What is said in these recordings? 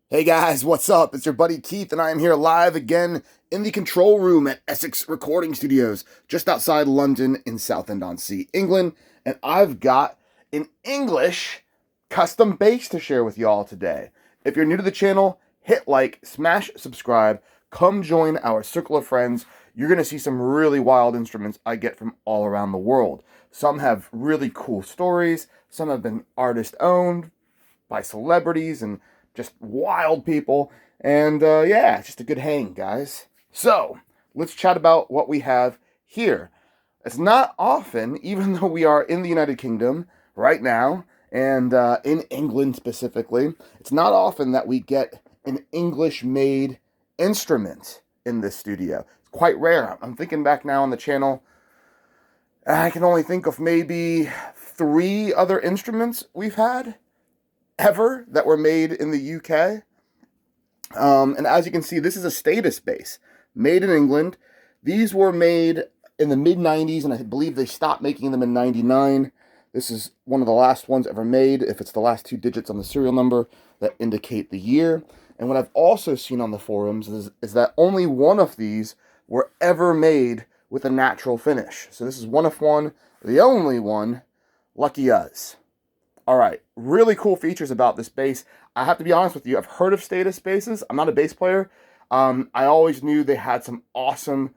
Hey guys, what's up? It's your buddy Keith, and I am here live again in the control room at Essex Recording Studios, just outside London in Southend-on-Sea, England. And I've got an English custom bass to share with y'all today. If you're new to the channel, hit like, smash subscribe, come join our circle of friends. You're going to see some really wild instruments I get from all around the world. Some have really cool stories, some have been artist owned by celebrities and just wild people. And yeah, just a good hang, guys. So let's chat about what we have here. It's not often, even though we are in the United Kingdom right now, and in England specifically, it's not often that we get an English-made instrument in this studio. It's quite rare. I'm thinking back now on the channel, I can only think of maybe 3 other instruments we've had ever that were made in the UK. And as you can see, this is a status bass made in England. These were made in the mid 90s, and I believe they stopped making them in 99. This is one of the last ones ever made, if it's the last 2 digits on the serial number that indicate the year. And what I've also seen on the forums is that only one of these were ever made with a natural finish. So this is one of one, the only one. Lucky us. All right, really cool features about this bass. I have to be honest with you, I've heard of status basses. I'm not a bass player. I always knew they had some awesome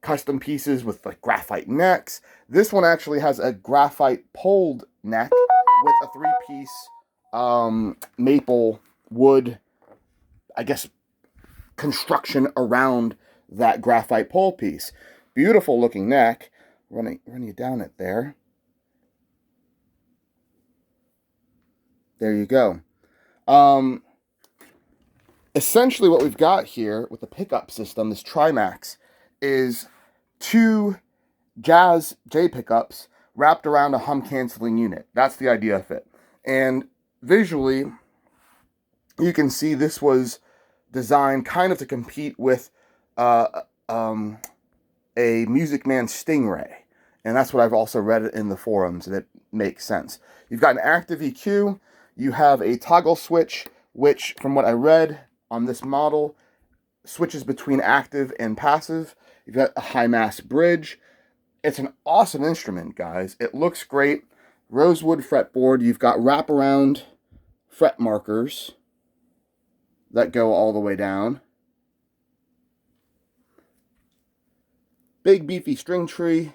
custom pieces with like graphite necks. This one actually has a graphite pulled neck with a 3-piece maple wood, I guess, construction around that graphite pole piece. Beautiful looking neck. Run you down it there. There you go. Essentially what we've got here with the pickup system, this Trimax, is 2 Jazz J pickups wrapped around a hum canceling unit. That's the idea of it. And visually, you can see this was designed kind of to compete with a Music Man Stingray. And that's what I've also read in the forums, and it makes sense. You've got an active EQ. You have a toggle switch, which, from what I read on this model, switches between active and passive. You've got a high mass bridge. It's an awesome instrument, guys. It looks great. Rosewood fretboard. You've got wraparound fret markers that go all the way down. Big beefy string tree.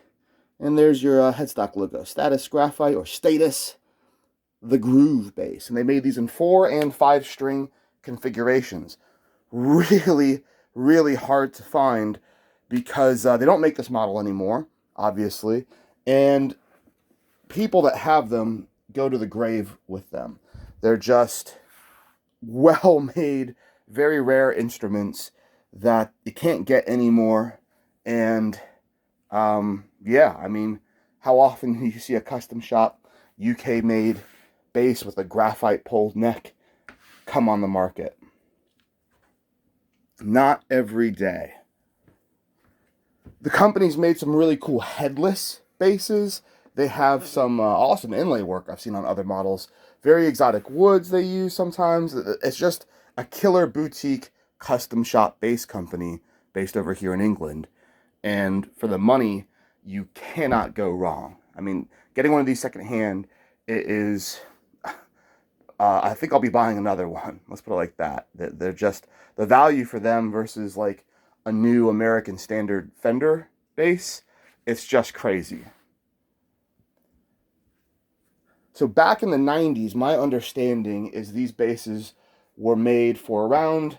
And there's your headstock logo. Status Graphite, or Status, the Groove bass. And they made these in 4 and 5 string configurations. Really, really hard to find because they don't make this model anymore, obviously. And people that have them go to the grave with them. They're just well-made, very rare instruments that you can't get anymore. And yeah, I mean, how often do you see a custom shop UK-made bass with a graphite pulled neck come on the market? Not every day. The company's made some really cool headless basses. They have some awesome inlay work I've seen on other models. Very exotic woods they use sometimes. It's just a killer boutique custom shop bass company based over here in England. And for the money, you cannot go wrong. I mean, getting one of these secondhand is, I think I'll be buying another one. Let's put it like that. They're just, the value for them versus like a new American standard Fender bass, it's just crazy. So back in the 90s, my understanding is these basses were made for around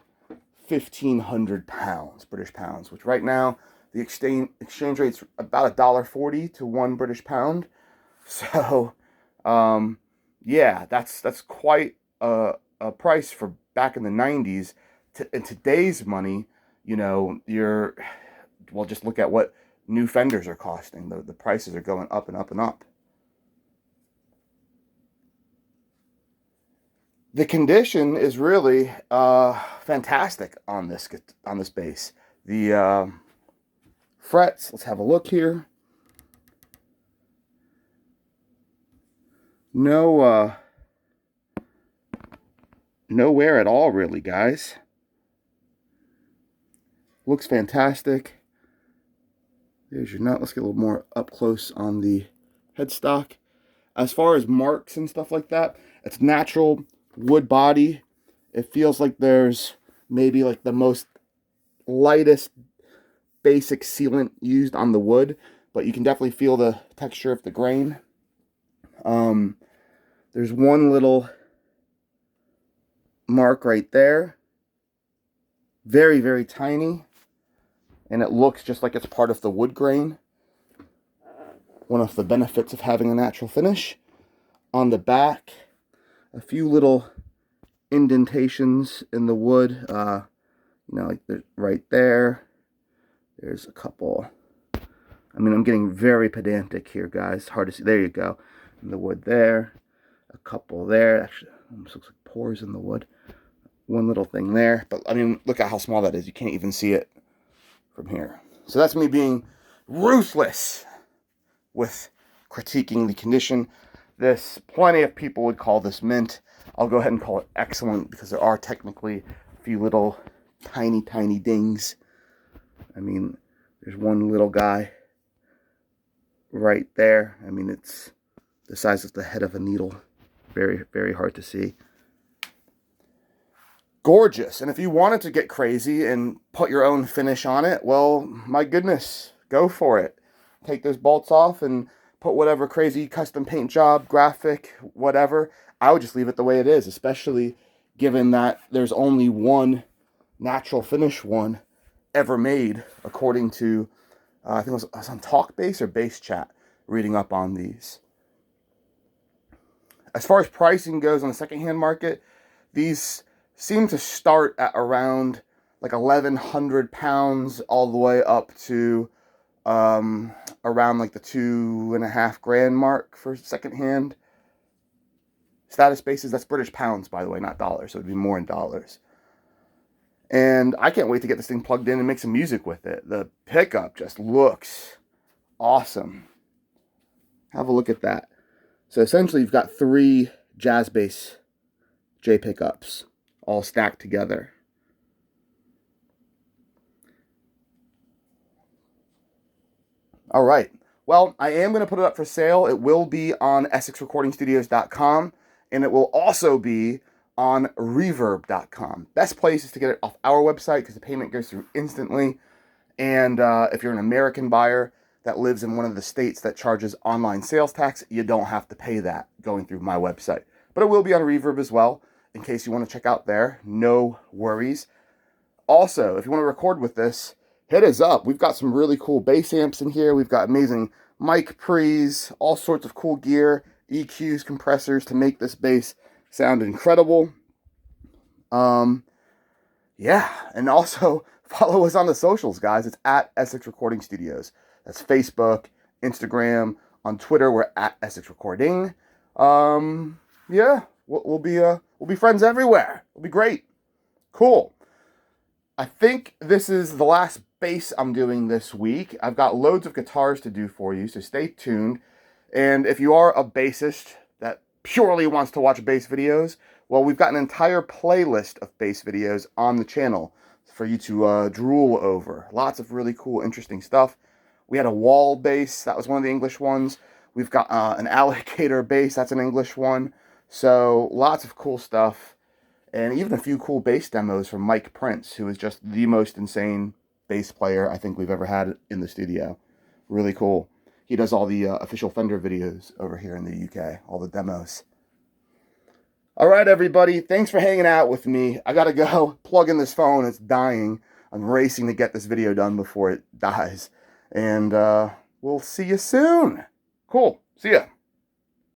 1,500 pounds, British pounds, which right now, the exchange rate's about $1.40 to 1 British pound. So, yeah, that's quite a price for back in the 90s. In today's money, you know, well, just look at what new Fenders are costing. The prices are going up and up and up. The condition is really fantastic on this bass. The frets, let's have a look here. No no wear at all, really, guys. Looks fantastic. There's your nut. Let's get a little more up close on the headstock. As far as marks and stuff like that, it's natural wood body. It feels like there's maybe like the most lightest basic sealant used on the wood, but you can definitely feel the texture of the grain. There's one little mark right there. Very, very tiny. And it looks just like it's part of the wood grain. One of the benefits of having a natural finish. On the back, a few little indentations in the wood. Like right there. There's a couple. I mean, I'm getting very pedantic here, guys. Hard to see. There you go. In the wood there. A couple there. Actually, almost looks like pores in the wood. One little thing there. But, I mean, look at how small that is. You can't even see it from here. So that's me being ruthless with critiquing the condition. Plenty of people would call this mint. I'll go ahead and call it excellent because there are technically a few little tiny, tiny dings. I mean, there's one little guy right there. I mean, it's the size of the head of a needle. Very, very hard to see. Gorgeous. And if you wanted to get crazy and put your own finish on it, well, my goodness, go for it. Take those bolts off and put whatever crazy custom paint job, graphic, whatever. I would just leave it the way it is, especially given that there's only one natural finish one ever made, according to, I think it was on Talkbase or Base Chat, reading up on these. As far as pricing goes on the secondhand market, these seem to start at around like 1,100 pounds all the way up to around like the $2.5 grand mark for secondhand. Status bases, that's British pounds, by the way, not dollars, so it'd be more in dollars. And I can't wait to get this thing plugged in and make some music with it. The pickup just looks awesome. Have a look at that. So essentially you've got 3 jazz bass J pickups all stacked together. All right. Well, I am going to put it up for sale. It will be on EssexRecordingStudios.com, and it will also be on Reverb.com. Best place is to get it off our website because the payment goes through instantly. And if you're an American buyer that lives in one of the states that charges online sales tax, you don't have to pay that going through my website. But it will be on Reverb as well, in case you want to check out there. No worries. Also, if you want to record with this, hit us up. We've got some really cool bass amps in here. We've got amazing mic pre's, all sorts of cool gear, EQs, compressors to make this bass sound incredible. Yeah, and also follow us on the socials, guys. It's at Essex Recording Studios. That's Facebook, Instagram. On Twitter, we're at Essex Recording. Yeah, we'll be friends everywhere. It'll be great. Cool. I think this is the last bass I'm doing this week. I've got loads of guitars to do for you, so stay tuned. And if you are a bassist that purely wants to watch bass videos, well, we've got an entire playlist of bass videos on the channel for you to drool over. Lots of really cool, interesting stuff. We had a wall bass. That was one of the English ones. We've got an alligator bass. That's an English one. So lots of cool stuff. And even a few cool bass demos from Mike Prince, who is just the most insane bass player I think we've ever had in the studio. Really cool. He does all the official Fender videos over here in the UK, all the demos. All right, everybody. Thanks for hanging out with me. I got to go plug in this phone. It's dying. I'm racing to get this video done before it dies. And we'll see you soon. Cool. See ya.